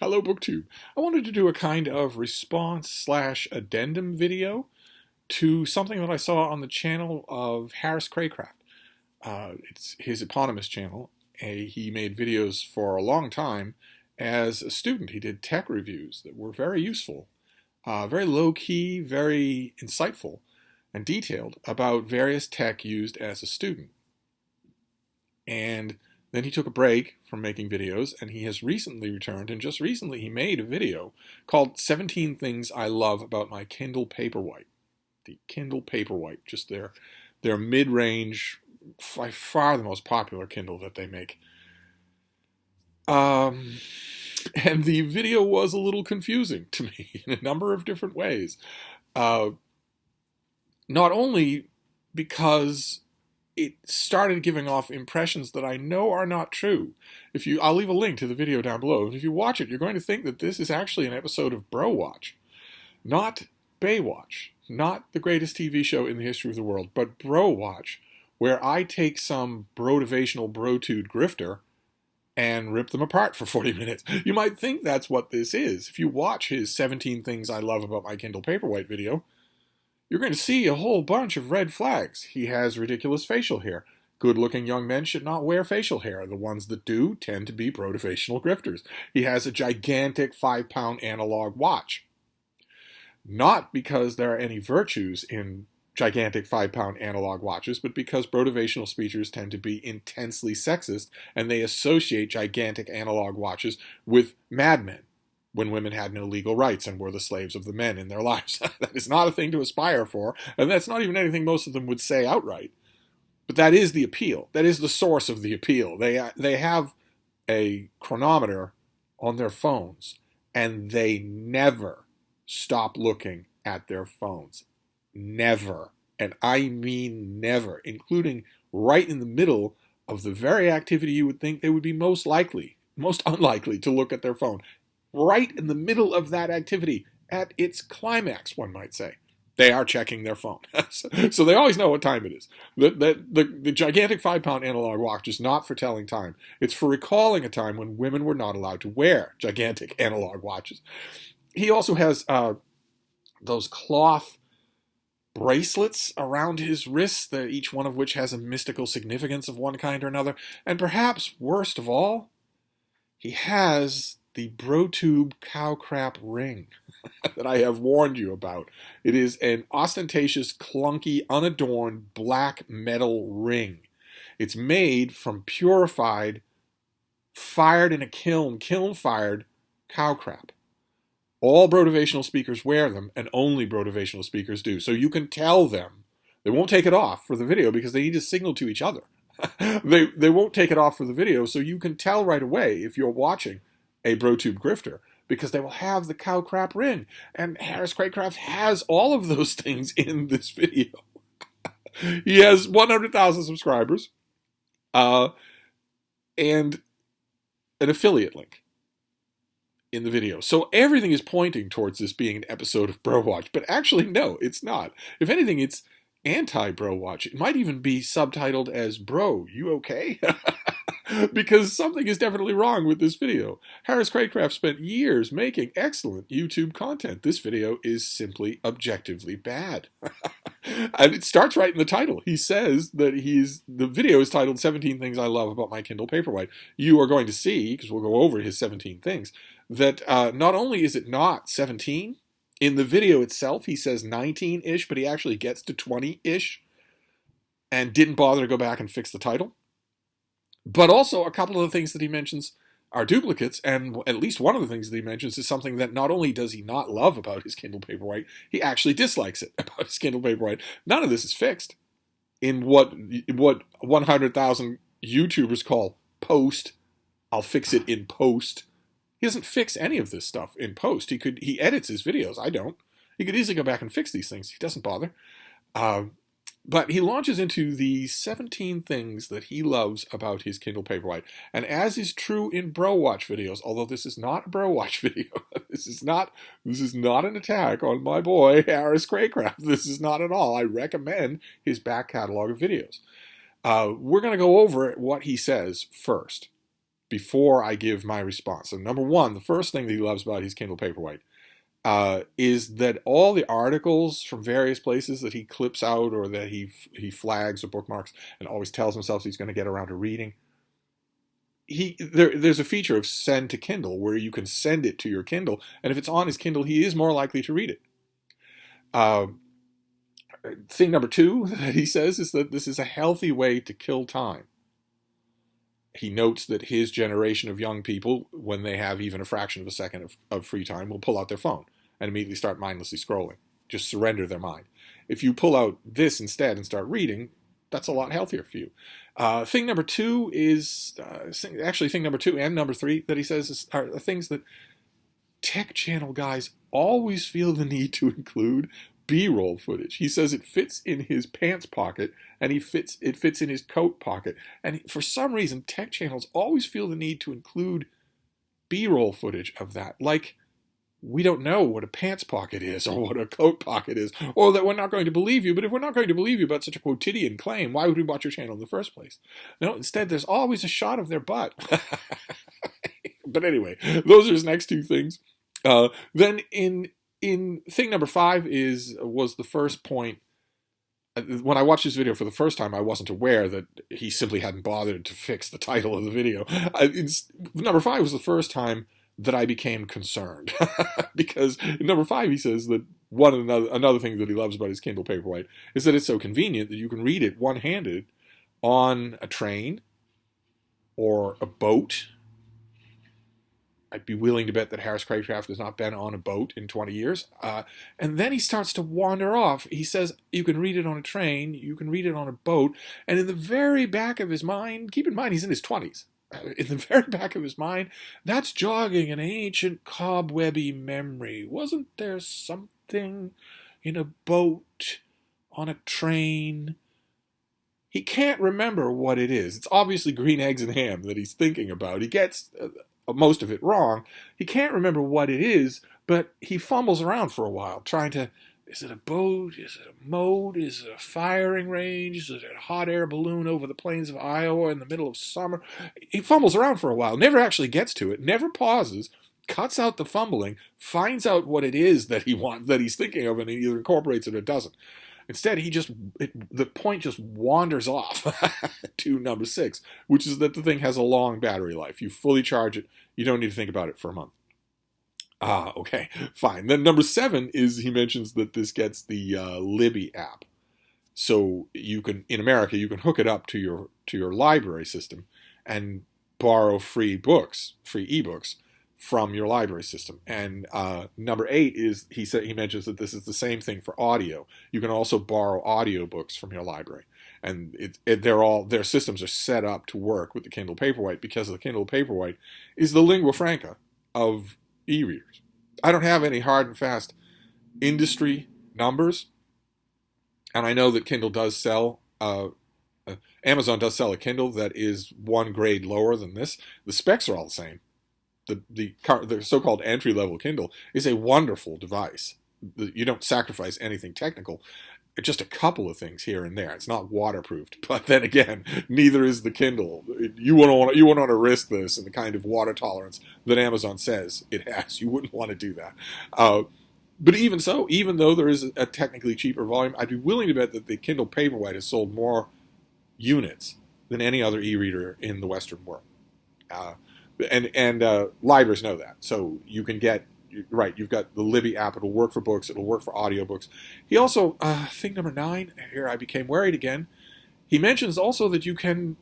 Hello, BookTube. I wanted to do a kind of response slash addendum video to something that I saw on the channel of Harris Craycraft. It's his eponymous channel. He made videos for a long time as a student. He did tech reviews that were very useful, very low-key, very insightful, and detailed about various tech used as a student. And then he took a break from making videos, and he has recently returned, and just recently he made a video called 17 Things I Love About My Kindle Paperwhite. The Kindle Paperwhite, just their mid-range, by far the most popular Kindle that they make. And the video was a little confusing to me in a number of different ways. Not only because it started giving off impressions that I know are not true. I'll leave a link to the video down below. If you watch it, you're going to think that this is actually an episode of Bro Watch. Not Baywatch. Not the greatest TV show in the history of the world, but Bro Watch, where I take some brotivational bro-tude grifter and rip them apart for 40 minutes. You might think that's what this is. If you watch his 17 Things I Love About My Kindle Paperwhite video, you're going to see a whole bunch of red flags. He has ridiculous facial hair. Good-looking young men should not wear facial hair. The ones that do tend to be brotivational grifters. He has a gigantic 5-pound analog watch. Not because there are any virtues in gigantic 5-pound analog watches, but because brotivational speakers tend to be intensely sexist, and they associate gigantic analog watches with madmen, when women had no legal rights and were the slaves of the men in their lives. That is not a thing to aspire for, and that's not even anything most of them would say outright. But that is the appeal. That is the source of the appeal. They have a chronometer on their phones, and they never stop looking at their phones. Never. And I mean never, including right in the middle of the very activity you would think they would be most unlikely to look at their phone. Right in the middle of that activity, at its climax, one might say, they are checking their phone. So they always know what time it is. The gigantic 5-pound analog watch is not for telling time. It's for recalling a time when women were not allowed to wear gigantic analog watches. He also has those cloth bracelets around his wrists, each one of which has a mystical significance of one kind or another. And perhaps worst of all, he has the BroTube cow crap ring that I have warned you about. It is an ostentatious, clunky, unadorned black metal ring. It's made from purified, fired in a kiln-fired cow crap. All brotivational speakers wear them, and only brotivational speakers do. So you can tell them. They won't take it off for the video because they need to signal to each other. They won't take it off for the video, so you can tell right away if you're watching a BroTube grifter, because they will have the cow crap ring. And Harris Craycraft has all of those things in this video. He has 100,000 subscribers and an affiliate link in the video. So everything is pointing towards this being an episode of Bro Watch, but actually, no, it's not. If anything, it's anti-Bro Watch. It might even be subtitled as Bro, you okay? Because something is definitely wrong with this video. Harris Craycraft spent years making excellent YouTube content. This video is simply objectively bad. And it starts right in the title. He says that the video is titled 17 Things I Love About My Kindle Paperwhite. You are going to see, because we'll go over his 17 things, that not only is it not 17, in the video itself he says 19-ish, but he actually gets to 20-ish and didn't bother to go back and fix the title. But also, a couple of the things that he mentions are duplicates, and at least one of the things that he mentions is something that not only does he not love about his Kindle Paperwhite, he actually dislikes it about his Kindle Paperwhite. None of this is fixed in what 100,000 YouTubers call post. I'll fix it in post. He doesn't fix any of this stuff in post. He edits his videos. I don't. He could easily go back and fix these things. He doesn't bother. But he launches into the 17 things that he loves about his Kindle Paperwhite. And as is true in Bro Watch videos, although this is not a Bro Watch video, this is not an attack on my boy Harris Craycraft. This is not at all. I recommend his back catalog of videos. We're going to go over what he says first. before I give my response. So number one, the first thing that he loves about his Kindle Paperwhite is that all the articles from various places that he clips out or that he flags or bookmarks and always tells himself he's going to get around to reading, there's a feature of send to Kindle where you can send it to your Kindle, and if it's on his Kindle, he is more likely to read it. Thing number two that he says is that this is a healthy way to kill time. He notes that his generation of young people, when they have even a fraction of a second of free time, will pull out their phone and immediately start mindlessly scrolling. Just surrender their mind. If you pull out this instead and start reading, that's a lot healthier for you. Thing number two is, actually thing number two and number three that he says are things that tech channel guys always feel the need to include. B-roll footage. He says it fits in his pants pocket and it fits in his coat pocket. And for some reason, tech channels always feel the need to include B-roll footage of that. Like, we don't know what a pants pocket is or what a coat pocket is, or that we're not going to believe you. But if we're not going to believe you about such a quotidian claim, why would we watch your channel in the first place? No, instead, there's always a shot of their butt. But anyway, those are his next two things. Then in thing number five was the first point. When I watched this video for the first time, I wasn't aware that he simply hadn't bothered to fix the title of the video. Number five was the first time that I became concerned. Because in number five, he says that another thing that he loves about his Kindle Paperwhite is that it's so convenient that you can read it one-handed on a train or a boat. I'd be willing to bet that Harris Craycraft has not been on a boat in 20 years. And then he starts to wander off. He says you can read it on a train, you can read it on a boat, and in the very back of his mind, keep in mind he's in his 20s, in the very back of his mind, that's jogging an ancient cobwebby memory. Wasn't there something in a boat, on a train? He can't remember what it is. It's obviously green eggs and ham that he's thinking about. He gets most of it wrong. He can't remember what it is, but he fumbles around for a while, trying to, is it a boat? Is it a moat? Is it a firing range? Is it a hot air balloon over the plains of Iowa in the middle of summer? He fumbles around for a while, never actually gets to it, never pauses, cuts out the fumbling, finds out what it is that he's thinking of, and he either incorporates it or doesn't. Instead, the point just wanders off to number 6, which is that the thing has a long battery life. You fully charge it. You don't need to think about it for a month. Okay, fine. Then number 7 is he mentions that this gets the Libby app. So in America, you can hook it up to your library system and borrow free ebooks from your library system. And number 8 is he mentions that this is the same thing for audio. You can also borrow audiobooks from your library, and their systems are set up to work with the Kindle Paperwhite because the Kindle Paperwhite is the lingua franca of e-readers. I don't have any hard and fast industry numbers, and I know that Kindle does sell. Amazon does sell a Kindle that is one grade lower than this. The specs are all the same. The so-called entry-level Kindle is a wonderful device. You don't sacrifice anything technical, just a couple of things here and there. It's not waterproofed, but then again, neither is the Kindle. You wouldn't want to risk this and the kind of water tolerance that Amazon says it has. You wouldn't want to do that. But even so, even though there is a technically cheaper volume, I'd be willing to bet that the Kindle Paperwhite has sold more units than any other e-reader in the Western world. And libraries know that. So you can get, right, you've got the Libby app. It'll work for books. It'll work for audiobooks. He also, thing number 9, here I became worried again. He mentions also that you can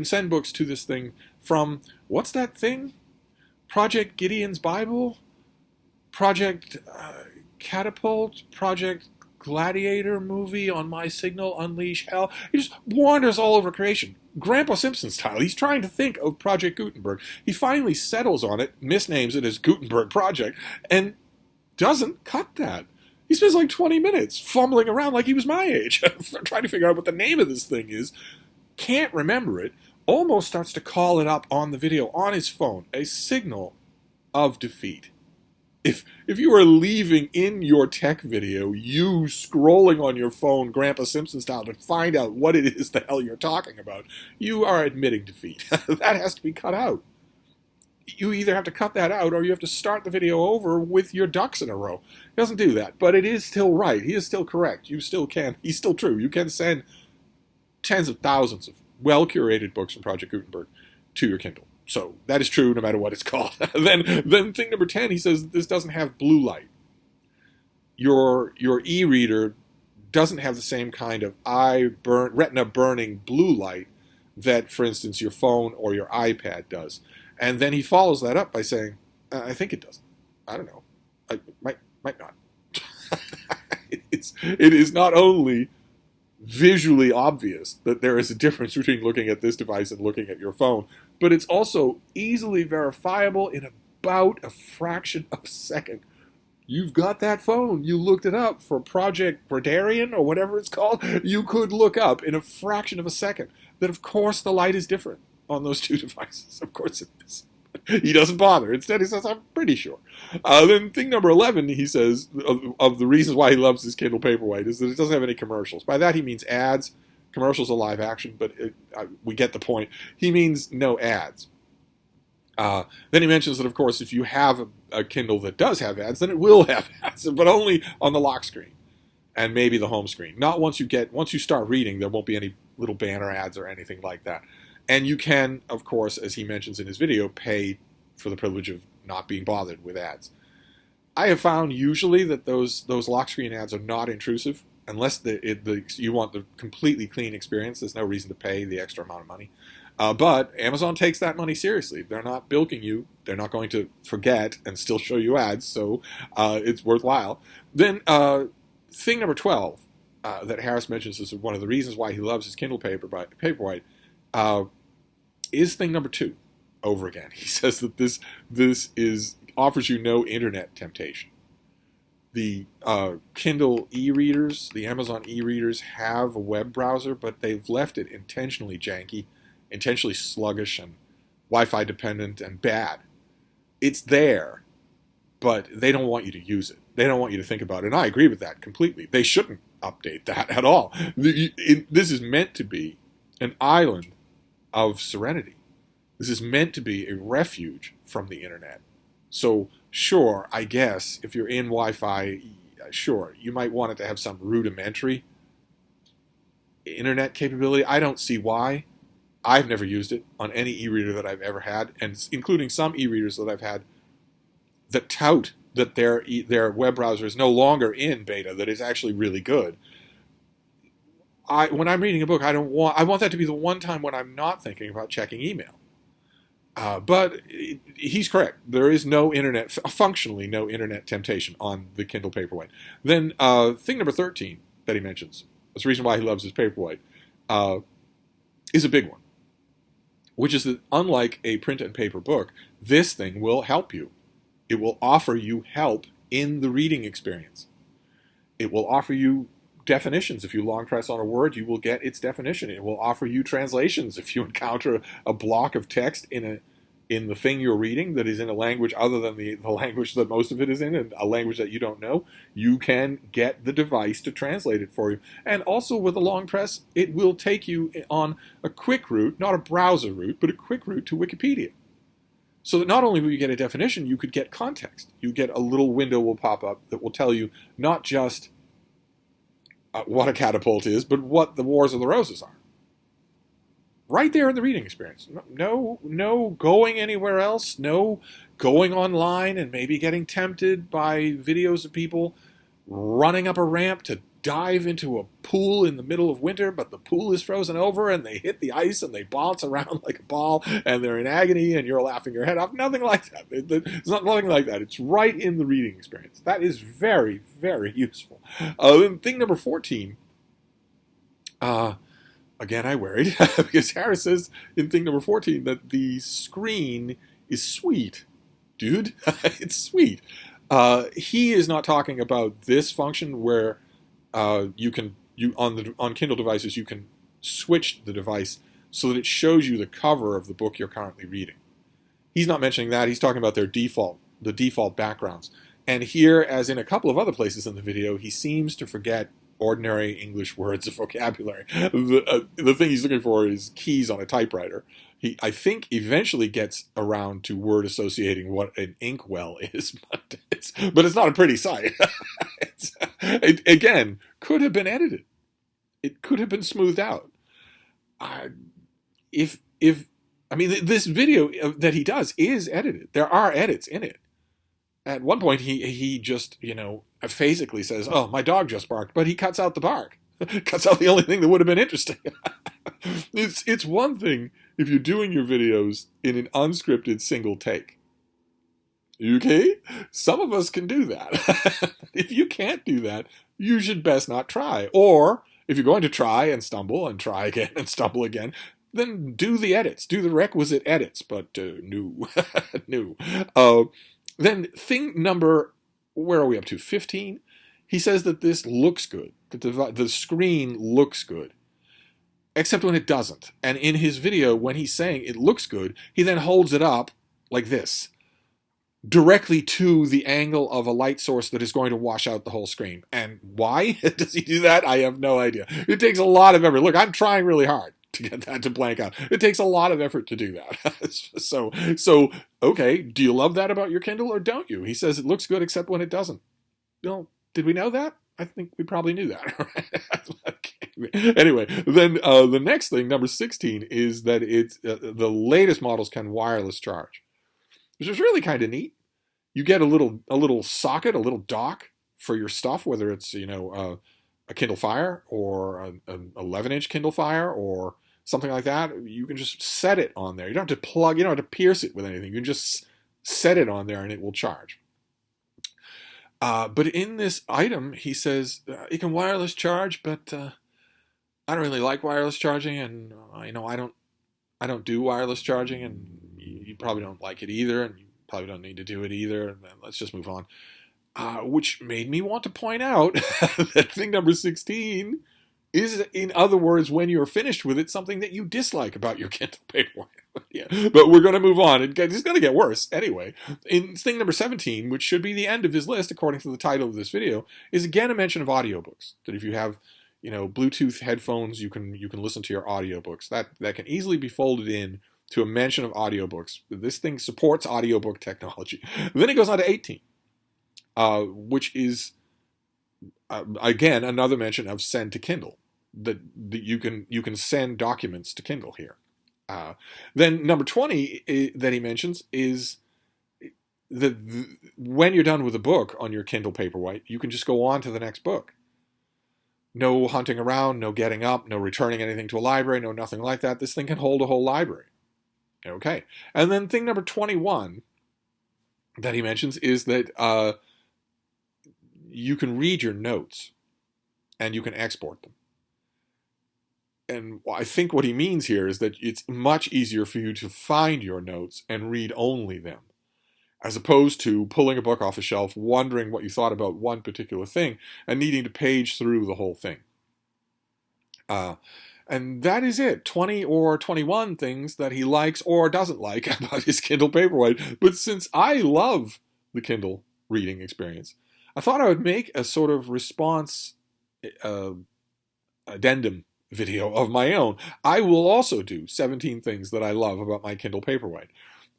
send books to this thing from, what's that thing? Project Gideon's Bible? Project Catapult? Project Gladiator movie on my Signal, Unleash Hell? He just wanders all over creation. Grandpa Simpson style. He's trying to think of Project Gutenberg. He finally settles on it, misnames it as Gutenberg Project, and doesn't cut that. He spends like 20 minutes fumbling around like he was my age, trying to figure out what the name of this thing is. Can't remember it. Almost starts to call it up on the video on his phone. A signal of defeat. if you are leaving in your tech video, you scrolling on your phone, Grandpa Simpson style, to find out what it is the hell you're talking about, you are admitting defeat. That has to be cut out. You either have to cut that out or you have to start the video over with your ducks in a row. It doesn't do that, but it is still right. He is still correct. You still can. He's still true. You can send tens of thousands of well-curated books from Project Gutenberg to your Kindle. So that is true no matter what it's called. Then thing number 10, he says this doesn't have blue light. Your e-reader doesn't have the same kind of retina-burning blue light that, for instance, your phone or your iPad does. And then he follows that up by saying, I think it doesn't. I don't know. I might not. It is not only visually obvious that there is a difference between looking at this device and looking at your phone, but it's also easily verifiable in about a fraction of a second. You've got that phone. You looked it up for Project Verdarian or whatever it's called. You could look up in a fraction of a second that, of course, the light is different on those two devices. Of course it is. He doesn't bother. Instead, he says, I'm pretty sure. Then thing number 11, he says, of the reasons why he loves his Kindle Paperwhite is that it doesn't have any commercials. By that, he means ads. Commercials are live action, but we get the point. He means no ads. Then he mentions that, of course, if you have a Kindle that does have ads, then it will have ads, but only on the lock screen and maybe the home screen. Not once you start reading, there won't be any little banner ads or anything like that. And you can, of course, as he mentions in his video, pay for the privilege of not being bothered with ads. I have found usually that those lock screen ads are not intrusive. Unless you want the completely clean experience, there's no reason to pay the extra amount of money. But Amazon takes that money seriously. They're not bilking you. They're not going to forget and still show you ads, so it's worthwhile. Then thing number 12 that Harris mentions is one of the reasons why he loves his Kindle Paperwhite is thing number 2 over again. He says that this offers you no internet temptation. The Kindle e-readers, the Amazon e-readers have a web browser, but they've left it intentionally janky, intentionally sluggish and Wi-Fi dependent and bad. It's there, but they don't want you to use it. They don't want you to think about it. And I agree with that completely. They shouldn't update that at all. This is meant to be an island of serenity. This is meant to be a refuge from the internet. So sure, I guess, if you're in Wi-Fi, sure, you might want it to have some rudimentary internet capability. I don't see why. I've never used it on any e-reader that I've ever had, and including some e-readers that I've had that tout that their web browser is no longer in beta, that is actually really good. When I'm reading a book, I want that to be the one time when I'm not thinking about checking email. But he's correct. There is functionally no internet temptation on the Kindle Paperwhite. Then thing number 13 that he mentions, that's the reason why he loves his Paperwhite, is a big one, which is that unlike a print and paper book, this thing will help you. It will offer you help in the reading experience. It will offer you definitions. If you long press on a word, you will get its definition. It will offer you translations. If you encounter a block of text in the thing you're reading that is in a language other than the language that most of it is in, and a language that you don't know, you can get the device to translate it for you. And also with a long press, it will take you on a quick route, not a browser route, but a quick route to Wikipedia. So that not only will you get a definition, you could get context. You get a little window will pop up that will tell you not just what a catapult is, but what the Wars of the Roses are. Right there in the reading experience. No going anywhere else. No going online and maybe getting tempted by videos of people running up a ramp to dive into a pool in the middle of winter, but the pool is frozen over and they hit the ice and they bounce around like a ball and they're in agony and you're laughing your head off. Nothing like that. It's not nothing like that. It's right in the reading experience. That is very, very useful. Then thing number 14, again, I worried because Harris says in thing number 14 that the screen is sweet. Dude, it's sweet. He is not talking about this function where on Kindle devices you can switch the device so that it shows you the cover of the book you're currently reading. He's not mentioning that. He's talking about the default backgrounds. And here, as in a couple of other places in the video, he seems to forget ordinary English words of vocabulary. The thing he's looking for is keys on a typewriter. He, I think, eventually gets around to word associating what an inkwell is, but it's not a pretty sight. It, again, could have been edited. It could have been smoothed out. If I mean, this video that he does is edited. There are edits in it. At one point, he just, phasically says, "Oh, my dog just barked," but he cuts out the bark. Cuts out the only thing that would have been interesting. It's one thing if you're doing your videos in an unscripted single take. Okay? Some of us can do that. If you can't do that, you should best not try. Or if you're going to try and stumble and try again and stumble again, then do the edits. Do the requisite edits. But no. No. Then thing number, where are we up to? 15? He says that this looks good. That the screen looks good. Except when it doesn't. And in his video, when he's saying it looks good, he then holds it up like this, directly to the angle of a light source that is going to wash out the whole screen. And why does he do that? I have no idea. It takes a lot of effort. Look, I'm trying really hard to get that to blank out. It takes a lot of effort to do that. So, okay, do you love that about your Kindle or don't you? He says it looks good except when it doesn't. Well, did we know that? I think we probably knew that. Right? Anyway, then the next thing, number 16, is that it's the latest models can wireless charge, which is really kind of neat. You get a little socket, a little dock for your stuff, whether it's a Kindle Fire or an 11-inch Kindle Fire or something like that. You can just set it on there. You don't have to plug. You don't have to pierce it with anything. You can just set it on there and it will charge. But in this item, he says it can wireless charge, but I don't really like wireless charging, and I don't do wireless charging, and you probably don't like it either, and you probably don't need to do it either. And let's just move on. Which made me want to point out that thing number 16 is, in other words, when you're finished with it, something that you dislike about your Kindle Paperwhite. Yeah, but we're going to move on. It's going to get worse anyway. In thing number 17, which should be the end of his list, according to the title of this video, is again a mention of audiobooks. That if you have, Bluetooth headphones, you can listen to your audiobooks. That can easily be folded in to a mention of audiobooks. This thing supports audiobook technology. Then it goes on to 18, which is again another mention of send to Kindle. That you can send documents to Kindle here. Then number 20 that he mentions is that when you're done with a book on your Kindle Paperwhite, you can just go on to the next book. No hunting around, no getting up, no returning anything to a library, no nothing like that. This thing can hold a whole library. Okay. And then thing number 21 that he mentions is that you can read your notes and you can export them. And I think what he means here is that it's much easier for you to find your notes and read only them, as opposed to pulling a book off a shelf, wondering what you thought about one particular thing, and needing to page through the whole thing. And that is it. 20 or 21 things that he likes or doesn't like about his Kindle Paperwhite. But since I love the Kindle reading experience, I thought I would make a sort of response addendum video of my own. I will also do 17 things that I love about my Kindle Paperwhite.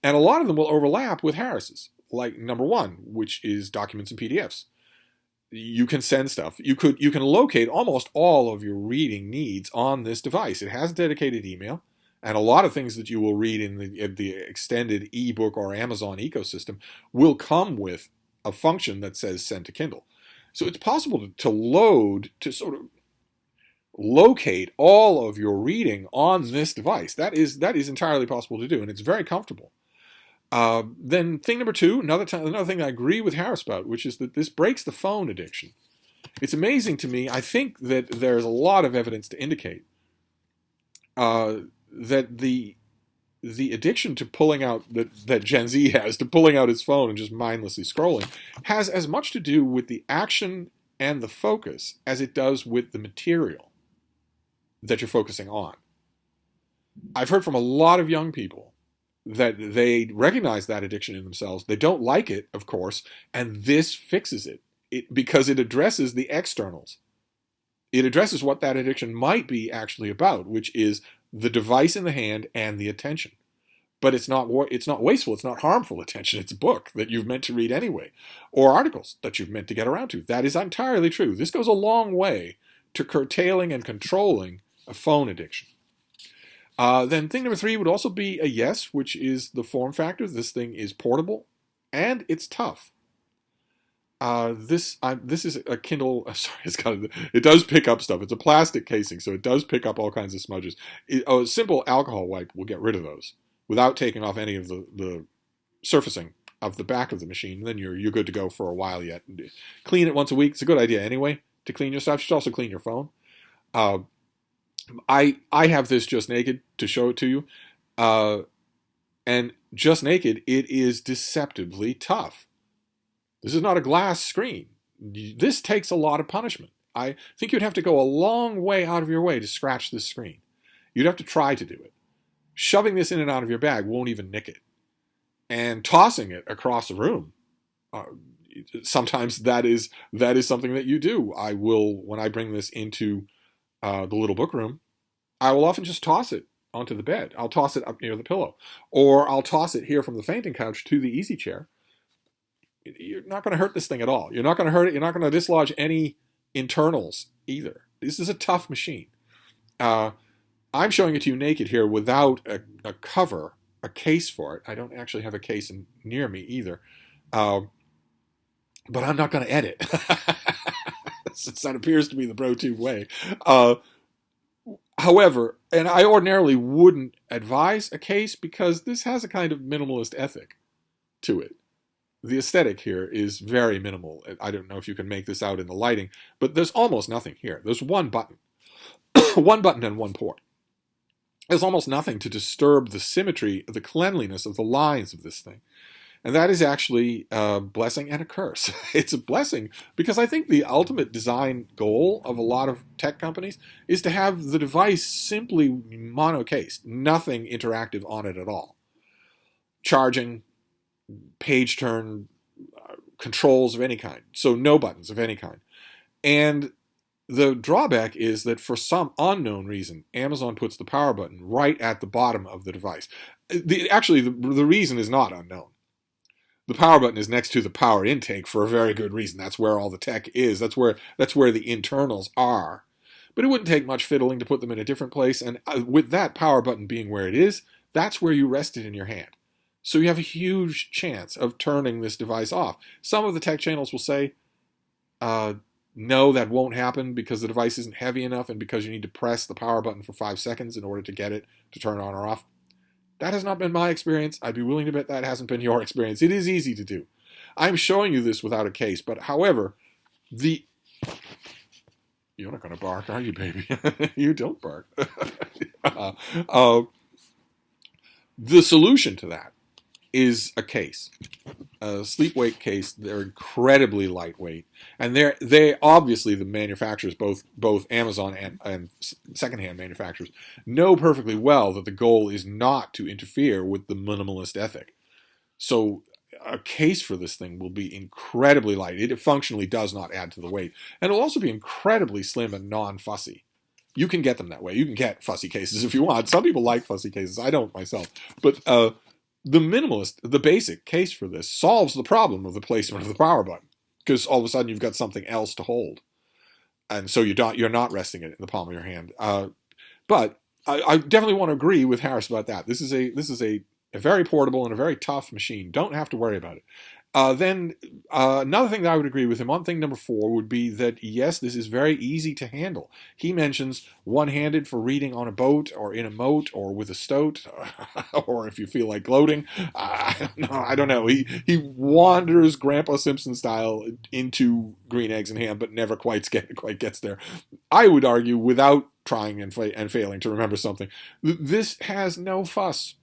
And a lot of them will overlap with Harris's. Like number 1, which is documents and PDFs. You can send stuff. You can locate almost all of your reading needs on this device. It has dedicated email, and a lot of things that you will read in the extended ebook or Amazon ecosystem will come with a function that says send to Kindle. So it's possible to sort of locate all of your reading on this device. That is entirely possible to do, and it's very comfortable. Then thing number 2, another thing I agree with Harris about, which is that this breaks the phone addiction. It's amazing to me. I think that there's a lot of evidence to indicate that the addiction to pulling out, that Gen Z has, to pulling out his phone and just mindlessly scrolling, has as much to do with the action and the focus as it does with the material that you're focusing on. I've heard from a lot of young people that they recognize that addiction in themselves. They don't like it, of course, and this fixes it, because it addresses the externals. It addresses what that addiction might be actually about, which is the device in the hand and the attention. But it's not wasteful, it's not harmful attention. It's a book that you've meant to read anyway, or articles that you've meant to get around to. That is entirely true. This goes a long way to curtailing and controlling a phone addiction. Then thing number 3 would also be a yes, which is the form factor. This thing is portable, and it's tough. This is a Kindle. Sorry, it does pick up stuff. It's a plastic casing, so it does pick up all kinds of smudges. A simple alcohol wipe will get rid of those without taking off any of the surfacing of the back of the machine. Then you're good to go for a while yet. Clean it once a week. It's a good idea anyway to clean your stuff. You should also clean your phone. I have this just naked to show it to you, and just naked, it is deceptively tough. This is not a glass screen. This takes a lot of punishment. I think you'd have to go a long way out of your way to scratch this screen. You'd have to try to do it. Shoving this in and out of your bag won't even nick it. And tossing it across the room, sometimes that is something that you do. I will, when I bring this into the little book room, I will often just toss it onto the bed. I'll toss it up near the pillow. Or I'll toss it here from the fainting couch to the easy chair. You're not going to hurt this thing at all. You're not going to hurt it. You're not going to dislodge any internals either. This is a tough machine. I'm showing it to you naked here without a cover, a case for it. I don't actually have a case near me either. But I'm not going to edit. Since that appears to be the ProTube way. However, and I ordinarily wouldn't advise a case because this has a kind of minimalist ethic to it. The aesthetic here is very minimal. I don't know if you can make this out in the lighting, but there's almost nothing here. There's one button. One button and one port. There's almost nothing to disturb the symmetry, the cleanliness of the lines of this thing. And that is actually a blessing and a curse. It's a blessing because I think the ultimate design goal of a lot of tech companies is to have the device simply monocased, nothing interactive on it at all. Charging, page turn, controls of any kind. So no buttons of any kind. And the drawback is that for some unknown reason, Amazon puts the power button right at the bottom of the device. Actually, the reason is not unknown. The power button is next to the power intake for a very good reason. That's where all the tech is. That's where the internals are. But it wouldn't take much fiddling to put them in a different place. And with that power button being where it is, that's where you rest it in your hand. So you have a huge chance of turning this device off. Some of the tech channels will say, no, that won't happen because the device isn't heavy enough and because you need to press the power button for 5 seconds in order to get it to turn on or off. That has not been my experience. I'd be willing to bet that hasn't been your experience. It is easy to do. I'm showing you this without a case, but however, you're not going to bark, are you, baby? You don't bark. The solution to that is a case, a sleep-wake case. They're incredibly lightweight, and they obviously, the manufacturers, both Amazon and secondhand manufacturers, know perfectly well that the goal is not to interfere with the minimalist ethic. So a case for this thing will be incredibly light. It functionally does not add to the weight, and it'll also be incredibly slim and non-fussy. You can get them that way. You can get fussy cases if you want. Some people like fussy cases. I don't myself, but the minimalist, the basic case for this solves the problem of the placement of the power button because all of a sudden you've got something else to hold, and so you're not resting it in the palm of your hand. But I definitely want to agree with Harris about that. This is a very portable and a very tough machine. Don't have to worry about it. Then another thing that I would agree with him on, thing number 4, would be that, yes, this is very easy to handle. He mentions one-handed for reading on a boat or in a moat or with a stoat or if you feel like gloating. I don't know. He wanders Grandpa Simpson style into green eggs and ham, but never quite gets there. I would argue, without trying and failing to remember something, this has no fuss.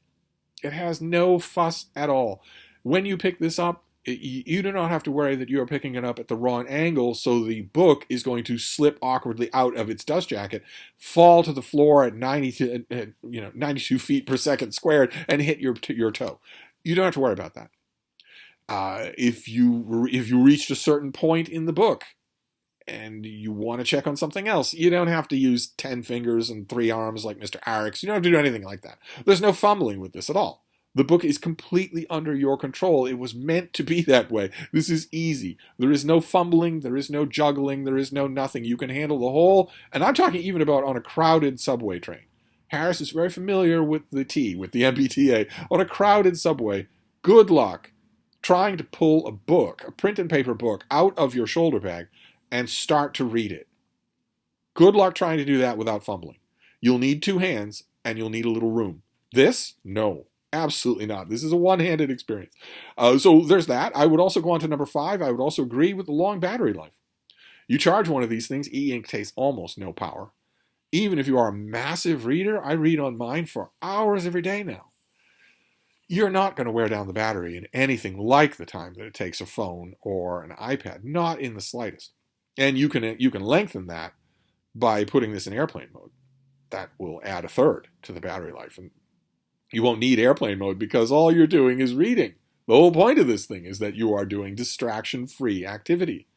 It has no fuss at all. When you pick this up, You do not have to worry that you are picking it up at the wrong angle, so the book is going to slip awkwardly out of its dust jacket, fall to the floor at 92 feet per second squared, and hit your toe. You don't have to worry about that. If you reached a certain point in the book and you want to check on something else, you don't have to use 10 fingers and 3 arms like Mr. Arix. You don't have to do anything like that. There's no fumbling with this at all. The book is completely under your control. It was meant to be that way. This is easy. There is no fumbling. There is no juggling. There is no nothing. You can handle the whole, and I'm talking even about on a crowded subway train. Harris is very familiar with the MBTA. On a crowded subway, good luck trying to pull a book, a print and paper book, out of your shoulder bag and start to read it. Good luck trying to do that without fumbling. You'll need 2 hands and you'll need a little room. This? No, absolutely not. This is a one-handed experience. So there's that. I would also go on to number 5. I would also agree with the long battery life. You charge one of these things, e-ink takes almost no power. Even if you are a massive reader, I read on mine for hours every day now. You're not going to wear down the battery in anything like the time that it takes a phone or an iPad, not in the slightest. And you can lengthen that by putting this in airplane mode. That will add a third to the battery life. And you won't need airplane mode because all you're doing is reading. The whole point of this thing is that you are doing distraction-free activity.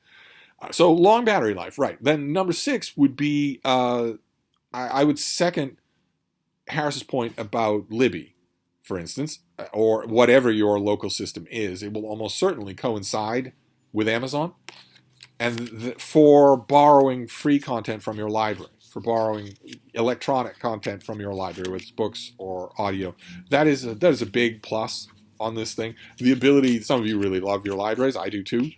So long battery life, right. Then number 6 would be, I would second Harris's point about Libby, for instance, or whatever your local system is. It will almost certainly coincide with Amazon. And for borrowing free content from your library, for borrowing electronic content from your library, whether it's books or audio, that is a big plus on this thing. The ability, some of you really love your libraries, I do too.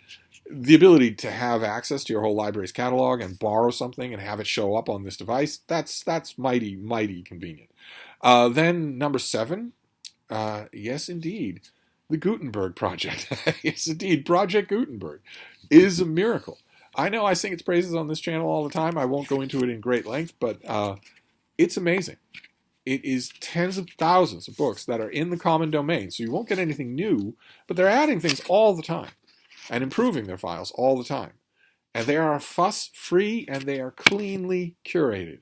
The ability to have access to your whole library's catalog and borrow something and have it show up on this device, that's mighty, mighty convenient. Then number 7, yes indeed, the Gutenberg project. Yes indeed, Project Gutenberg is a miracle. I know I sing its praises on this channel all the time. I won't go into it in great length, but it's amazing. It is tens of thousands of books that are in the common domain, so you won't get anything new, but they're adding things all the time and improving their files all the time. And they are fuss-free and they are cleanly curated.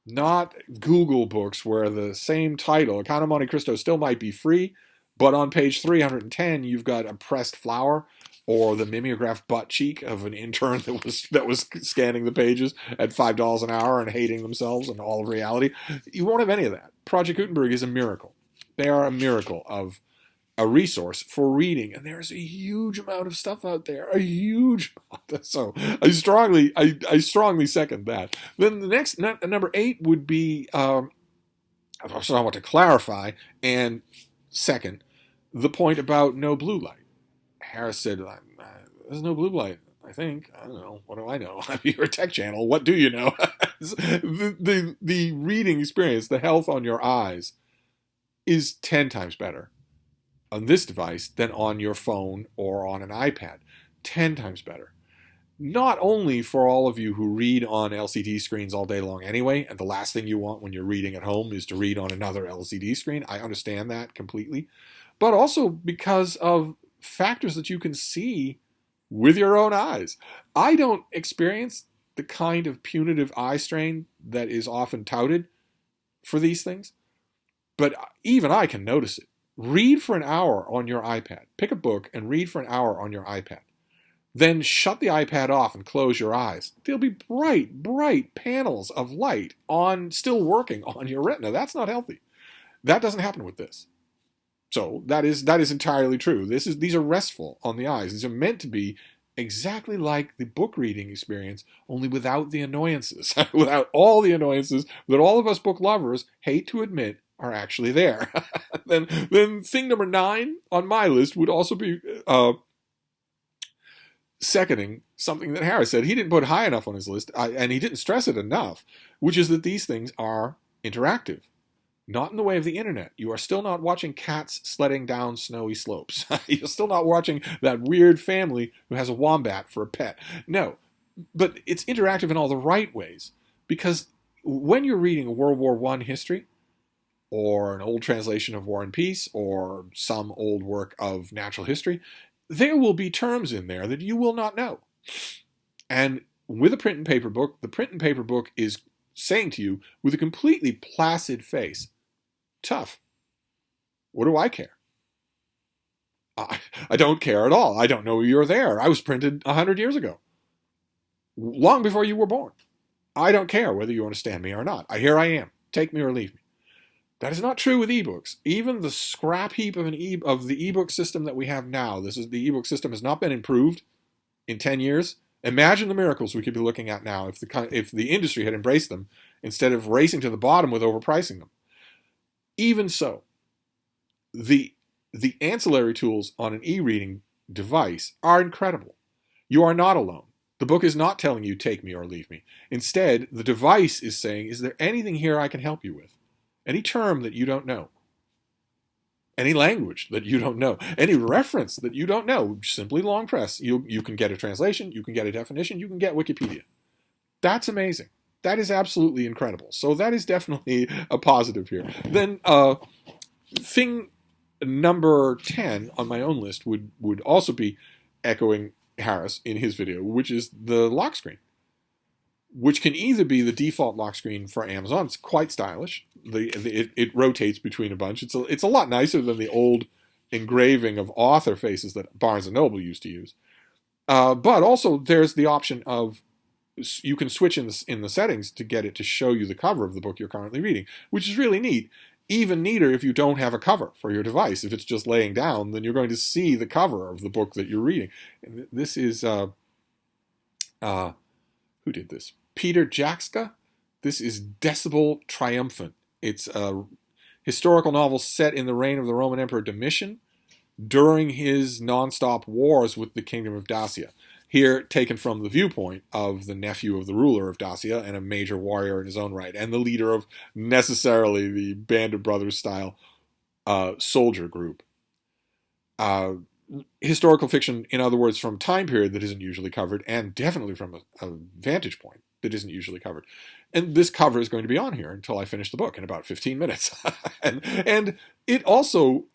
Not Google books where the same title, Count of Monte Cristo, still might be free, but on page 310 you've got a pressed flower or the mimeographed butt cheek of an intern that was scanning the pages at $5 an hour and hating themselves and all of reality. You won't have any of that. Project Gutenberg is a miracle. They are a miracle of a resource for reading, and there's a huge amount of stuff out there, a huge amount. So I strongly second that. Then the next, number 8 would be, I want to clarify and second the point about no blue light. Harris said, there's no blue light, I think. I don't know. What do I know? You're a tech channel. What do you know? the reading experience, the health on your eyes is 10 times better on this device than on your phone or on an iPad. 10 times better. Not only for all of you who read on LCD screens all day long anyway, and the last thing you want when you're reading at home is to read on another LCD screen. I understand that completely. But also because of factors that you can see with your own eyes. I don't experience the kind of punitive eye strain that is often touted for these things, but even I can notice it. Read for an hour on your iPad. Pick a book and read for an hour on your iPad. Then shut the iPad off and close your eyes. There'll be bright, bright panels of light still working on your retina. That's not healthy. That doesn't happen with this. So that is entirely true. These are restful on the eyes. These are meant to be exactly like the book reading experience, only without the annoyances, without all the annoyances that all of us book lovers hate to admit are actually there. Then thing number 9 on my list would also be seconding something that Harris said. He didn't put high enough on his list, and he didn't stress it enough, which is that these things are interactive. Not in the way of the internet. You are still not watching cats sledding down snowy slopes. You're still not watching that weird family who has a wombat for a pet. No, but it's interactive in all the right ways. Because when you're reading a World War I history, or an old translation of War and Peace, or some old work of natural history, there will be terms in there that you will not know. And with a print and paper book, the print and paper book is saying to you with a completely placid face, tough. What do I care? I don't care at all. I don't know you're there. I was printed 100 years ago, long before you were born. I don't care whether you understand me or not. Here I am. Take me or leave me. That is not true with ebooks. Even the scrap heap of the ebook system that we have now, the ebook system has not been improved in 10 years. Imagine the miracles we could be looking at now if the industry had embraced them instead of racing to the bottom with overpricing them. Even so, the ancillary tools on an e-reading device are incredible. You are not alone. The book is not telling you take me or leave me. Instead, the device is saying, is there anything here I can help you with? Any term that you don't know, any language that you don't know, any reference that you don't know, simply long press. You can get a translation, you can get a definition, you can get Wikipedia. That's amazing. That is absolutely incredible. So that is definitely a positive here. Then thing number 10 on my own list would also be echoing Harris in his video, which is the lock screen, which can either be the default lock screen for Amazon. It's quite stylish. It rotates between a bunch. It's a lot nicer than the old engraving of author faces that Barnes & Noble used to use. But also there's the option of you can switch in the settings to get it to show you the cover of the book you're currently reading, which is really neat. Even neater if you don't have a cover for your device. If it's just laying down, then you're going to see the cover of the book that you're reading. And this is, who did this? Peter Jackska. This is Decibel Triumphant. It's a historical novel set in the reign of the Roman Emperor Domitian during his non-stop wars with the Kingdom of Dacia. Here, taken from the viewpoint of the nephew of the ruler of Dacia and a major warrior in his own right, and the leader of necessarily the Band of Brothers style soldier group. Historical fiction, in other words, from time period that isn't usually covered, and definitely from a vantage point that isn't usually covered. And this cover is going to be on here until I finish the book in about 15 minutes. and it also...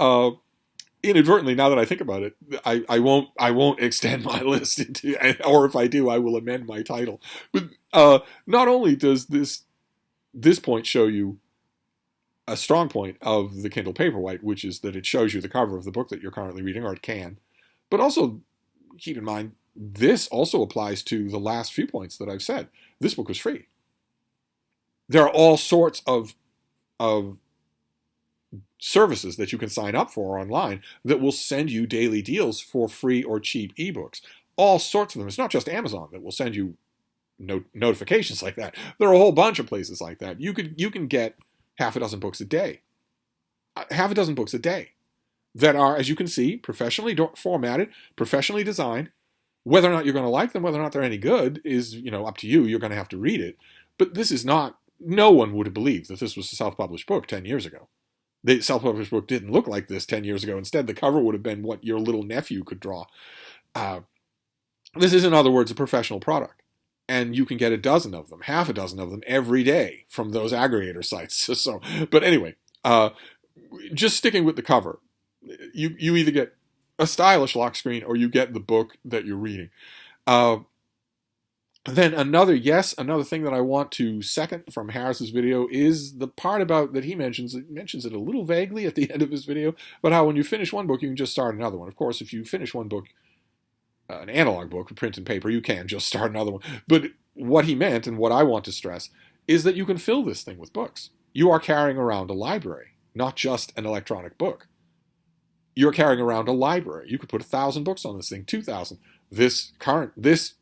inadvertently, now that I think about it, I won't extend my list into, or if I do, I will amend my title. But not only does this point show you a strong point of the Kindle Paperwhite, which is that it shows you the cover of the book that you're currently reading, or it can, but also keep in mind this also applies to the last few points that I've said. This book was free. There are all sorts of services that you can sign up for online that will send you daily deals for free or cheap ebooks. All sorts of them. It's not just Amazon that will send you notifications like that. There are a whole bunch of places like that. You can get half a dozen books a day. Half a dozen books a day that are, as you can see, professionally formatted, professionally designed. Whether or not you're going to like them, whether or not they're any good is, up to you. You're going to have to read it. But this is not, no one would have believed that this was a self-published book 10 years ago. The self-published book didn't look like this 10 years ago. Instead, the cover would have been what your little nephew could draw. This is, in other words, a professional product. And you can get a dozen of them, half a dozen of them every day from those aggregator sites. But anyway, just sticking with the cover, you either get a stylish lock screen or you get the book that you're reading. Then another thing that I want to second from Harris's video is the part about that he mentions it a little vaguely at the end of his video, but how when you finish one book, you can just start another one. Of course, if you finish one book, an analog book, print and paper, you can just start another one. But what he meant, and what I want to stress, is that you can fill this thing with books. You are carrying around a library, not just an electronic book. You're carrying around a library. You could put 1,000 books on this thing, 2,000. This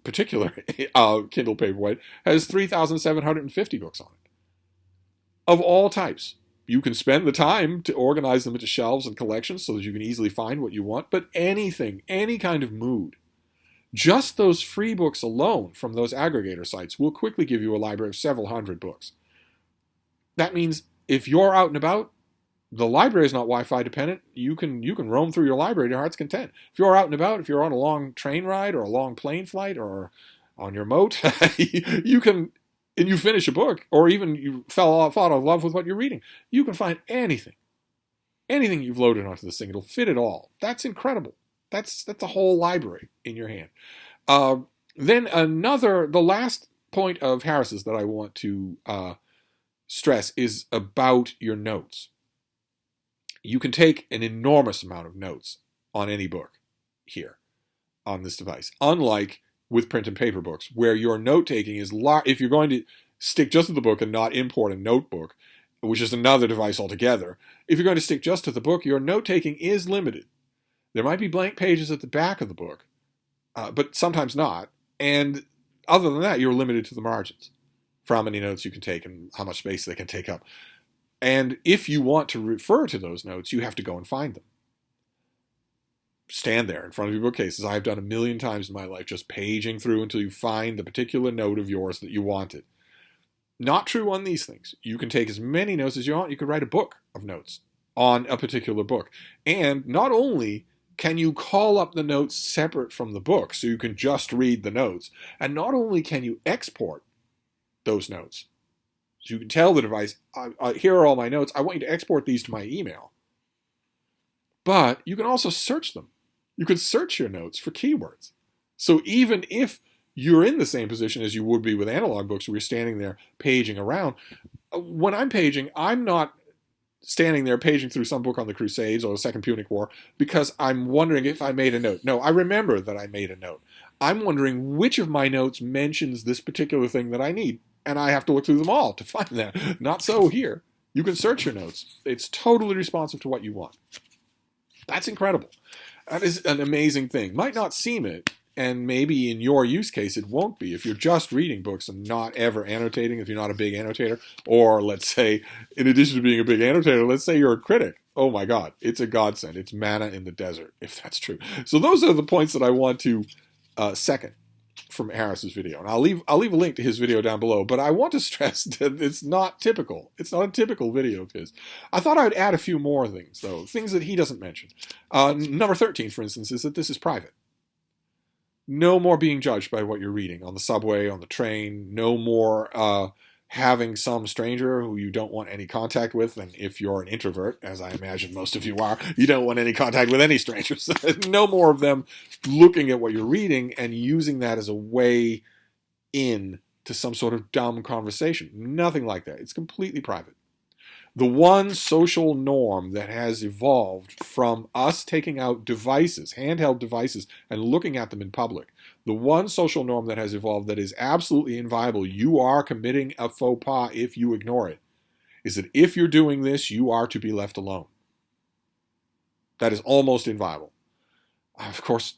particular Kindle Paperwhite has 3,750 books on it. Of all types. You can spend the time to organize them into shelves and collections so that you can easily find what you want, but anything, any kind of mood. Just those free books alone from those aggregator sites will quickly give you a library of several hundred books. That means if you're out and about, the library is not Wi-Fi dependent. You can roam through your library to your heart's content. If you're out and about, if you're on a long train ride or a long plane flight or on your moat, you can, and you finish a book, or even you fall out of love with what you're reading, you can find anything you've loaded onto this thing. It'll fit it all. That's incredible. That's a whole library in your hand. Then the last point of Harris's that I want to stress is about your notes. You can take an enormous amount of notes on any book here on this device, unlike with print and paper books, where your note-taking is large. If you're going to stick just to the book and not import a notebook, which is another device altogether, if you're going to stick just to the book, your note-taking is limited. There might be blank pages at the back of the book, but sometimes not. And other than that, you're limited to the margins for how many notes you can take and how much space they can take up. And if you want to refer to those notes, you have to go and find them. Stand there in front of your bookcases. I've done a million times in my life, just paging through until you find the particular note of yours that you wanted. Not true on these things. You can take as many notes as you want. You could write a book of notes on a particular book. And not only can you call up the notes separate from the book, so you can just read the notes, and not only can you export those notes, so you can tell the device, here are all my notes, I want you to export these to my email. But you can also search them. You can search your notes for keywords. So even if you're in the same position as you would be with analog books, where you're standing there paging around, when I'm paging, I'm not standing there paging through some book on the Crusades or the Second Punic War because I'm wondering if I made a note. No, I remember that I made a note. I'm wondering which of my notes mentions this particular thing that I need, and I have to look through them all to find that. Not so here. You can search your notes. It's totally responsive to what you want. That's incredible. That is an amazing thing. Might not seem it, and maybe in your use case it won't be if you're just reading books and not ever annotating, if you're not a big annotator, or let's say, in addition to being a big annotator, let's say you're a critic. Oh my God, it's a godsend. It's manna in the desert, if that's true. So those are the points that I want to second from Harris's video. And I'll leave a link to his video down below, but I want to stress that it's not typical. It's not a typical video of his. I thought I would add a few more things, though, things that he doesn't mention. Number 13, for instance, is that this is private. No more being judged by what you're reading on the subway, on the train. No more having some stranger who you don't want any contact with. And if you're an introvert, as I imagine most of you are, you don't want any contact with any strangers. No more of them looking at what you're reading and using that as a way in to some sort of dumb conversation. Nothing like that. It's completely private. The one social norm that has evolved from us taking out devices, handheld devices, and looking at them in public, the one social norm that has evolved that is absolutely inviolable, you are committing a faux pas if you ignore it, is that if you're doing this, you are to be left alone. That is almost inviolable. Of course,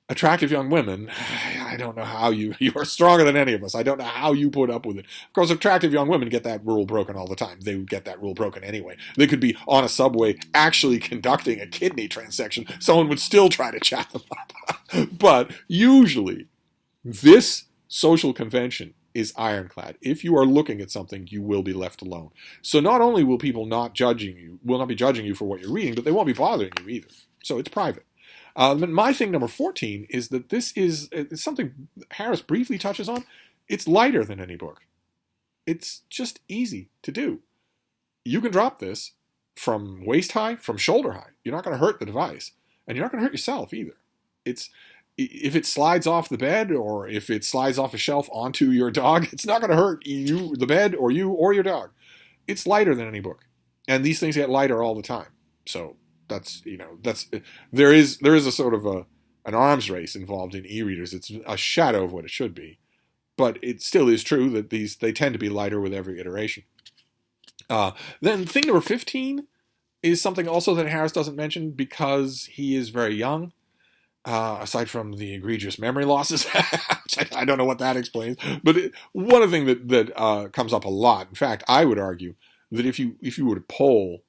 attractive young women, I don't know how you are stronger than any of us. I don't know how you put up with it. Of course, attractive young women get that rule broken all the time. They would get that rule broken anyway. They could be on a subway actually conducting a kidney transaction. Someone would still try to chat them up. But usually, this social convention is ironclad. If you are looking at something, you will be left alone. So not only will people will not be judging you for what you're reading, but they won't be bothering you either. So it's private. My thing number 14 is that it's something Harris briefly touches on. It's lighter than any book. It's just easy to do. You can drop this from waist high, from shoulder high. You're not going to hurt the device, and you're not going to hurt yourself either. If it slides off the bed or if it slides off a shelf onto your dog, it's not going to hurt you, the bed, or you, or your dog. It's lighter than any book, and these things get lighter all the time. So there is a sort of an arms race involved in e-readers. It's a shadow of what it should be, but it still is true that they tend to be lighter with every iteration. Then thing number 15 is something also that Harris doesn't mention because he is very young. Aside from the egregious memory losses, I don't know what that explains, but one of the things that comes up a lot. In fact, I would argue that if you were to poll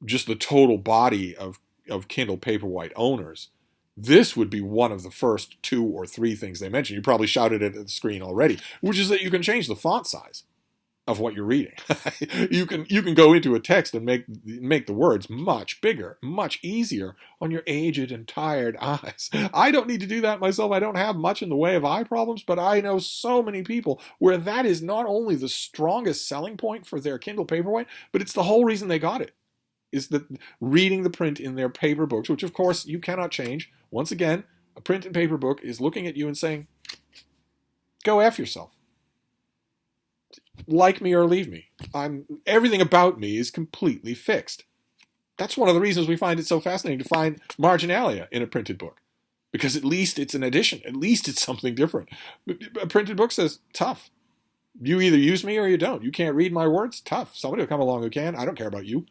just the total body of Kindle Paperwhite owners, this would be one of the first 2 or 3 things they mention. You probably shouted it at the screen already, which is that you can change the font size of what you're reading. You can go into a text and make the words much bigger, much easier on your aged and tired eyes. I don't need to do that myself. I don't have much in the way of eye problems, but I know so many people where that is not only the strongest selling point for their Kindle Paperwhite, but it's the whole reason they got it. is that reading the print in their paper books, which of course you cannot change. Once again, a print and paper book is looking at you and saying, go F yourself. Like me or leave me. Everything about me is completely fixed. That's one of the reasons we find it so fascinating to find marginalia in a printed book. Because at least it's an addition. At least it's something different. A printed book says, tough. You either use me or you don't. You can't read my words? Tough. Somebody will come along who can. I don't care about you.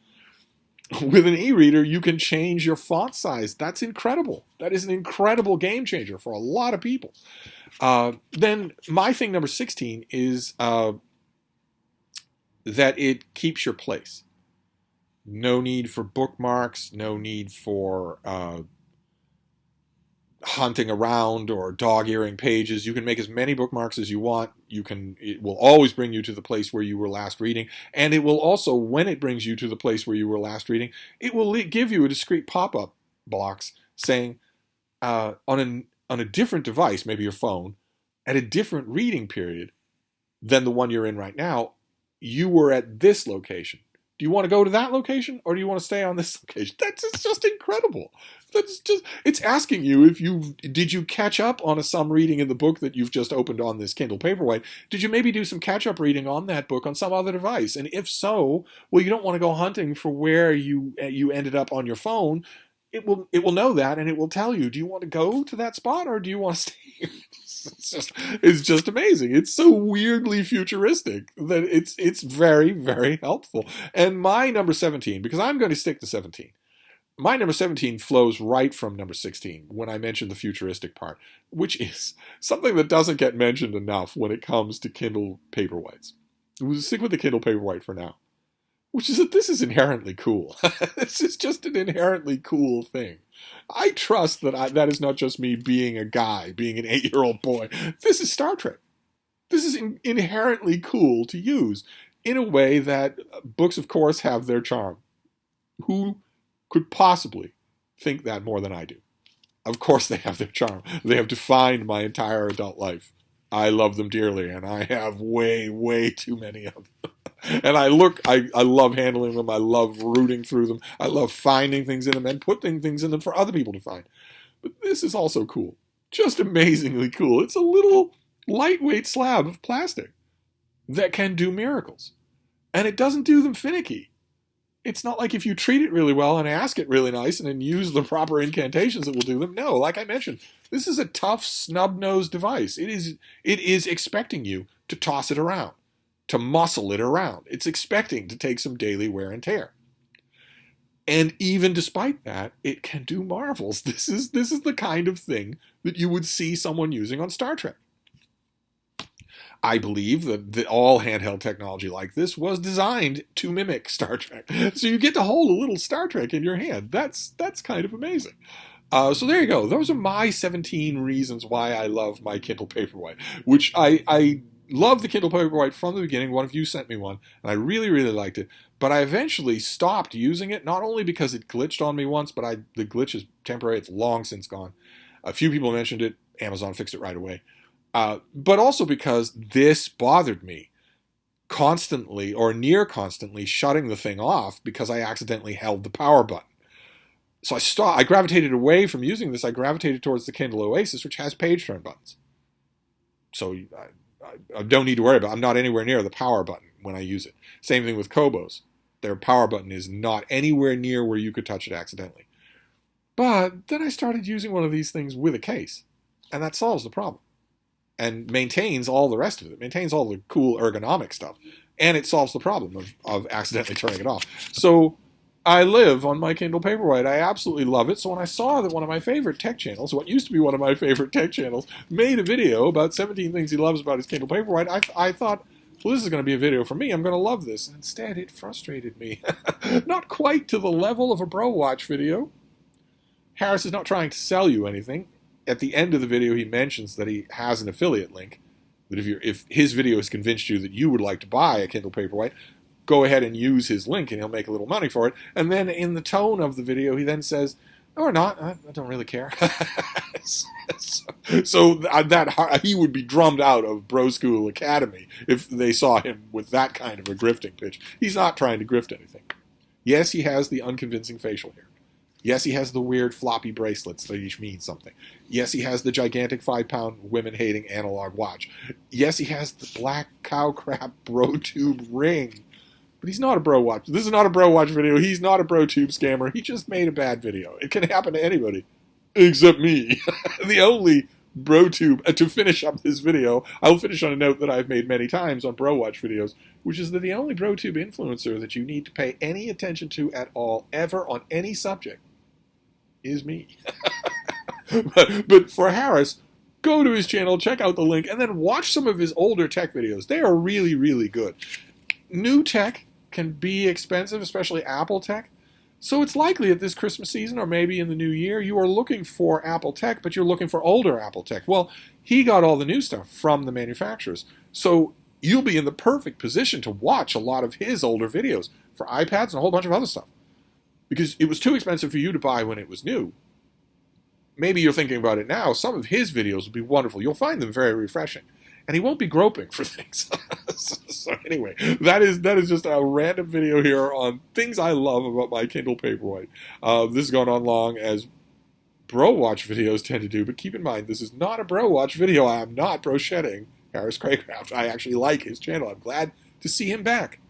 With an e-reader, you can change your font size. That's incredible. That is an incredible game changer for a lot of people. Then my thing number 16 is that it keeps your place. No need for bookmarks. No need for hunting around or dog-earing pages. You can make as many bookmarks as you want. It will always bring you to the place where you were last reading. And it will also, when it brings you to the place where you were last reading, it will give you a discrete pop-up box saying, on a different device, maybe your phone, at a different reading period than the one you're in right now, you were at this location. Do you want to go to that location or do you want to stay on this location? It's just incredible. It's asking you did you catch up on some reading in the book that you've just opened on this Kindle Paperwhite? Did you maybe do some catch-up reading on that book on some other device? And if so, well, you don't want to go hunting for where you ended up on your phone. It will know that and it will tell you, do you want to go to that spot or do you want to stay here? It's just amazing. It's so weirdly futuristic that it's very, very helpful. And my number 17, because I'm going to stick to 17, my number 17 flows right from number 16 when I mentioned the futuristic part, which is something that doesn't get mentioned enough when it comes to Kindle Paperwhites. We'll stick with the Kindle Paperwhite for now, which is that this is inherently cool. This is just an inherently cool thing. I trust that that is not just me being a guy, being an 8-year-old boy. This is Star Trek. This is inherently cool to use in a way that books, of course, have their charm. Who could possibly think that more than I do? Of course they have their charm. They have defined my entire adult life. I love them dearly, and I have way, way too many of them. And I love handling them. I love rooting through them. I love finding things in them and putting things in them for other people to find. But this is also cool. Just amazingly cool. It's a little lightweight slab of plastic that can do miracles. And it doesn't do them finicky. It's not like if you treat it really well and ask it really nice and then use the proper incantations, it will do them. No, like I mentioned, this is a tough, snub-nosed device. It is expecting you to toss it around, to muscle it around. It's expecting to take some daily wear and tear. And even despite that, it can do marvels. This is the kind of thing that you would see someone using on Star Trek. I believe that all handheld technology like this was designed to mimic Star Trek. So you get to hold a little Star Trek in your hand. That's kind of amazing. So there you go. Those are my 17 reasons why I love my Kindle Paperwhite, which I love the Kindle Paperwhite from the beginning. One of you sent me one, and I really, really liked it. But I eventually stopped using it, not only because it glitched on me once, but the glitch is temporary. It's long since gone. A few people mentioned it. Amazon fixed it right away. But also because this bothered me constantly or near constantly shutting the thing off because I accidentally held the power button. So I gravitated away from using this. I gravitated towards the Kindle Oasis, which has page turn buttons. So I don't need to worry about it. I'm not anywhere near the power button when I use it. Same thing with Kobo's. Their power button is not anywhere near where you could touch it accidentally. But then I started using one of these things with a case, and that solves the problem. And maintains all the rest of it. It maintains all the cool ergonomic stuff. And it solves the problem of accidentally turning it off. So I live on my Kindle Paperwhite. I absolutely love it. So when I saw that one of my favorite tech channels, what used to be one of my favorite tech channels, made a video about 17 things he loves about his Kindle Paperwhite, I thought, well, this is going to be a video for me. I'm going to love this. And instead, it frustrated me. Not quite to the level of a Bro Watch video. Harris is not trying to sell you anything. At the end of the video, he mentions that he has an affiliate link. That if his video has convinced you that you would like to buy a Kindle Paperwhite, go ahead and use his link and he'll make a little money for it. And then in the tone of the video, he then says, or not, I don't really care. So that he would be drummed out of Bro School Academy if they saw him with that kind of a grifting pitch. He's not trying to grift anything. Yes, he has the unconvincing facial hair. Yes, he has the weird floppy bracelets that each mean something. Yes, he has the gigantic 5-pound women-hating analog watch. Yes, he has the black cow crap bro tube ring. But he's not a bro watch. This is not a bro watch video. He's not a bro tube scammer. He just made a bad video. It can happen to anybody. Except me. The only bro tube. To finish up this video, I'll finish on a note that I've made many times on bro watch videos, which is that the only bro tube influencer that you need to pay any attention to at all, ever, on any subject, is me. But for Harris, go to his channel, check out the link, and then watch some of his older tech videos. They are really, really good. New tech can be expensive, especially Apple tech. So it's likely at this Christmas season or maybe in the new year, you are looking for Apple tech, but you're looking for older Apple tech. Well, he got all the new stuff from the manufacturers. So you'll be in the perfect position to watch a lot of his older videos for iPads and a whole bunch of other stuff. Because it was too expensive for you to buy when it was new. Maybe you're thinking about it now. Some of his videos will be wonderful. You'll find them very refreshing. And he won't be groping for things. So anyway, that is just a random video here on things I love about my Kindle Paperwhite. This has gone on long as bro watch videos tend to do, but keep in mind, this is not a bro watch video. I am not bro-shedding Harris Craycraft. I actually like his channel. I'm glad to see him back.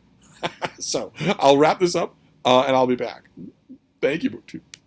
So I'll wrap this up, and I'll be back. Thank you, BookTube.